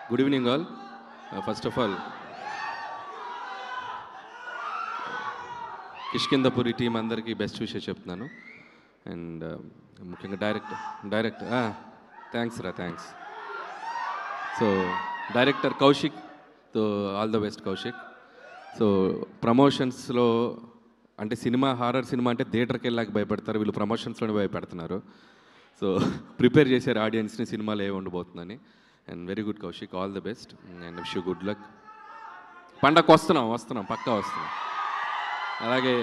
Good evening all. First of all Kishkindhapuri team అందరికీ best విషయం చెప్తున్నాను. అండ్ ముఖ్యంగా director thanks. So director Kaushik, so all the best Kaushik. So ప్రమోషన్స్లో అంటే హారర్ సినిమా అంటే థియేటర్కి వెళ్ళాక భయపడతారు, వీళ్ళు ప్రమోషన్స్లోనే భయపెడుతున్నారు. సో ప్రిపేర్ చేశారు ఆడియన్స్ని సినిమాలో ఏ ఉండబోతుందని. And very good Kaushik, all the best and wish you good luck. పండగకు వస్తున్నాం పక్కా వస్తున్నాం. అలాగే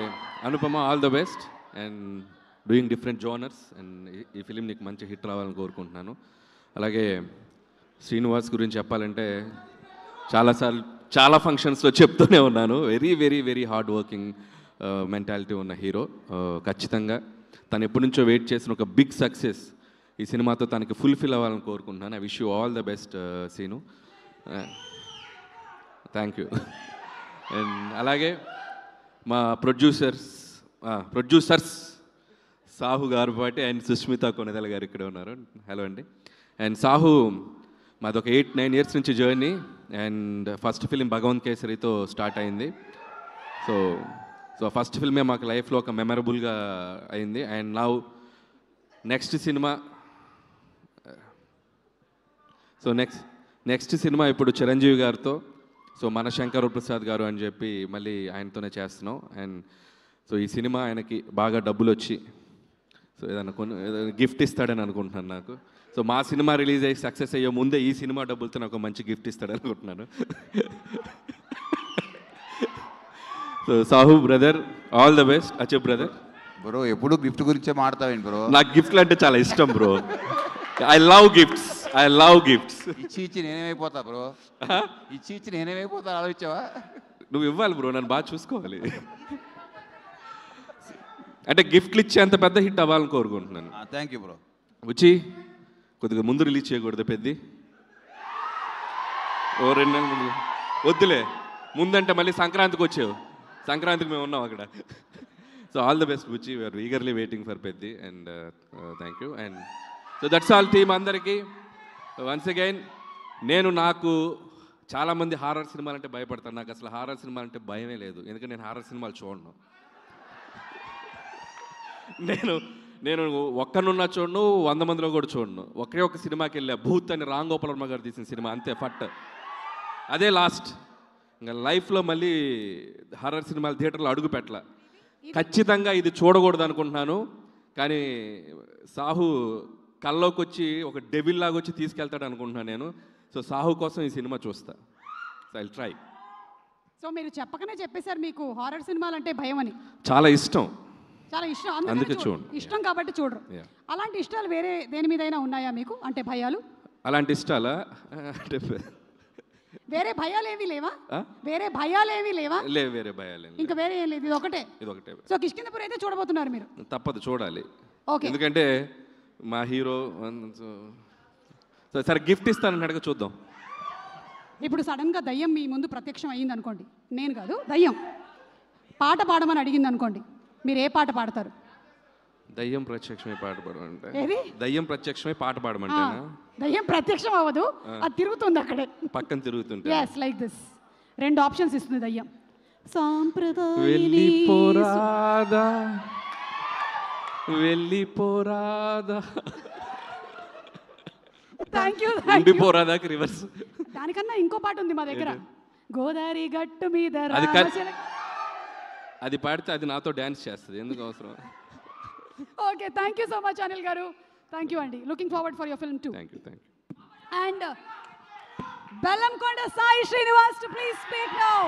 Anupama, all the best and doing different genres. And ఈ ఫిలిం నీకు మంచి హిట్ రావాలని కోరుకుంటున్నాను. అలాగే శ్రీనివాస్ గురించి చెప్పాలంటే చాలా ఫంక్షన్స్లో చెప్తూనే ఉన్నాను, very very very hard working mentality ఉన్న హీరో. ఖచ్చితంగా తను ఎప్పటి నుంచో వెయిట్ చేసిన ఒక బిగ్ సక్సెస్ ఈ సినిమాతో తనకి ఫుల్ఫిల్ అవ్వాలని కోరుకుంటున్నాను. I wish you all the best Seenu. Thank you. And అలాగే మా ప్రొడ్యూసర్స్ సాహు గారుపాటి అండ్ సుష్మిత కొనెదల గారు ఇక్కడ ఉన్నారు. హలో అండి. అండ్ సాహు మాదొక 8-9 ఇయర్స్ నుంచి జర్నీ. అండ్ ఫస్ట్ ఫిలిం భగవంత్ కేసరితో స్టార్ట్ అయింది. సో ఫస్ట్ ఫిల్మే మాకు లైఫ్లో ఒక మెమరబుల్గా అయింది. అండ్ నౌ నెక్స్ట్ సినిమా ఇప్పుడు చిరంజీవి గారితో, సో మన శంకర్ ప్రసాద్ గారు అని చెప్పి మళ్ళీ ఆయనతోనే చేస్తున్నాం. అండ్ సో ఈ సినిమా ఆయనకి బాగా డబ్బులు వచ్చి సో ఏదైనా గిఫ్ట్ ఇస్తాడని అనుకుంటున్నాను నాకు. సో మా సినిమా రిలీజ్ అయ్యి సక్సెస్ అయ్యే ముందే ఈ సినిమా డబ్బులతో నాకు మంచి గిఫ్ట్ ఇస్తాడని అనుకుంటున్నాను. So Sahu brother, all the best. అచ్చే బ్రదర్. బ్రో ఎప్పుడు గిఫ్ట్ గురించే మాట్లాడతావేంటి బ్రో? నాకు గిఫ్ట్లు అంటే చాలా ఇష్టం బ్రో. I love gifts. ఇచ్చి నేనేమైపోతా బ్రో? ఇచ్చి నేనేమైపోతా ఆలోచించావా? నువ్వు ఇవ్వాలి బ్రో, నన్ను బాగా చూసుకోవాలి. అంటే గిఫ్ట్లు ఇచ్చి అంత పెద్ద హిట్ అవ్వాలని కోరుకుంటున్నాను. Thank you bro. వచ్చి కొద్దిగా ముందు రిలీజ్ చేయకూడదు పెద్ద, ఓ 2 నెలల ముందు వద్దులే. ముందంటే మళ్ళీ సంక్రాంతికి వచ్చావు, సంక్రాంతికి మేము ఉన్నాం అక్కడ. So all the best Buchi, we're eagerly waiting for Peddi. And thank you. And so that's all team అందరికీ. వన్స్ అగైన్ నాకు చాలామంది హారర్ సినిమాలు అంటే భయపడతాను. నాకు అసలు హారర్ సినిమాలు అంటే భయమే లేదు, ఎందుకంటే నేను హారర్ సినిమాలు చూడను. నేను ఒక్కనున్నా చూడను, 100 మందిలో కూడా చూడను. ఒకే ఒక సినిమాకి వెళ్ళా, భూత్ అని రామ్ గోపాల్ వర్మ గారు తీసిన సినిమా, అంతే ఫట్. అదే లాస్ట్. ఇంకా లైఫ్లో మళ్ళీ హారర్ సినిమాలు థియేటర్లో అడుగు పెట్టాల. ఖచ్చితంగా ఇది చూడకూడదు అనుకుంటున్నాను, కానీ సాహు కల్లోకి వచ్చి ఒక డెవిల్ లాగా వచ్చి తీసుకెళ్తాడు అనుకుంటున్నాను నేను. సో సాహు కోసం ఈ సినిమా చూస్తా. So I'll try. సో మీరు చెప్పకనే చెప్పేశారు మీకు హారర్ సినిమాలు అంటే భయం అని. చాలా ఇష్టం, అందుకే చూడండి. ఇష్టం కాబట్టి చూడరు. అలాంటి ఇష్టాలు వేరే దేని మీదైనా ఉన్నాయా మీకు? అంటే భయాలు అలాంటి ఇష్టాలా? అంటే వేరే భయాలు ఏమీ లేవా? వేరే భయాలు ఏమీ లేవా? వేరే భయాలు ఇంకా వేరే ఏం లేదు, ఇది ఒకటే. సో కిష్కిందపురి అయితే చూడబోతున్నారు మీరు? తప్పదు, చూడాలి. ఓకే. ఎందుకంటే మా హీరో. సరే గిఫ్ట్ ఇస్తానని అడగ, చూద్దాం. ఇప్పుడు సడన్గా దయ్యం మీ ముందు ప్రత్యక్షం అయ్యింది అనుకోండి, నేను కాదు దయ్యం పాట పాడమని అడిగింది అనుకోండి, మీరు ఏ పాట పాడతారు? దయ్యం ప్రత్యక్షమై పాట పాడమంటే? దయ్యం ప్రత్యక్షమై పాట పాడమంటేనా? దయ్యం ప్రత్యక్షం అవ్వదు, అది తిరుగుతుంది అక్కడే పక్కన తిరుగుతుంటే. yes like this. 2 ఆప్షన్స్ ఇస్తుంది దయ్యం. వెళ్ళిపోరాదా థ్యాంక్ యూ. ఉండిపోరాదాకి రివర్స్. దానికన్నా ఇంకో పాట ఉంది మా దగ్గర, గోదావరి గట్టు మీద. అది పాడితే అది నాతో డ్యాన్స్ చేస్తుంది, ఎందుకు అవసరం? Okay, thank you so much Anil గారు. థ్యాంక్ యూ అండి. Looking forward for your film two. Thank you. And Bellamkonda Sai Srinivas to please speak now.